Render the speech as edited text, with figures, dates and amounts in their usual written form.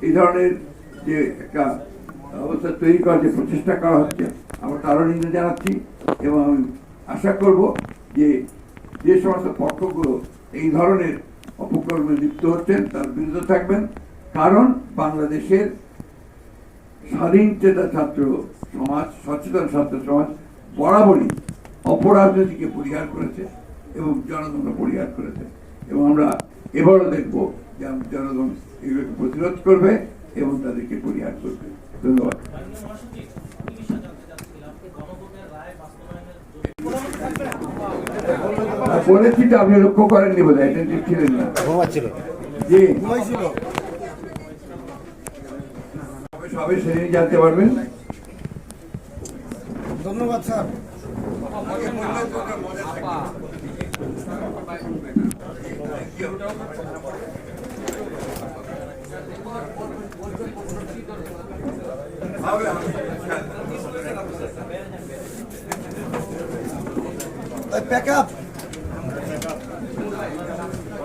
এই ধরনের যে একটা অবস্থা তৈরি করার যে প্রচেষ্টা করা হচ্ছে আমরা তারও নিন্দা জানাচ্ছি এবং আমি আশা করব যে যে সমস্ত পক্ষগুলো এই ধরনের অপকর্মে লিপ্ত হচ্ছেন তার বিরুদ্ধে থাকবেন, কারণ বাংলাদেশের স্বাধীন চেতা ছাত্র সমাজ, সচেতন ছাত্র সমাজ বরাবরই অপরাজনীতিকে পরিহার করেছে এবং জনগণকে পরিহার করেছে, এবং আমরা এবারও দেখবো যে জনগণ এগুলোকে প্রতিরোধ করবে এবং তাদেরকে পরিহার করবে। ধন্যবাদ। বলেছি তো, আপনি লক্ষ্য করেননি বোধ হয়, এটা ছিলেন না, জি সবে সেরে জানতে পারবেন। ধন্যবাদ স্যার। Pack up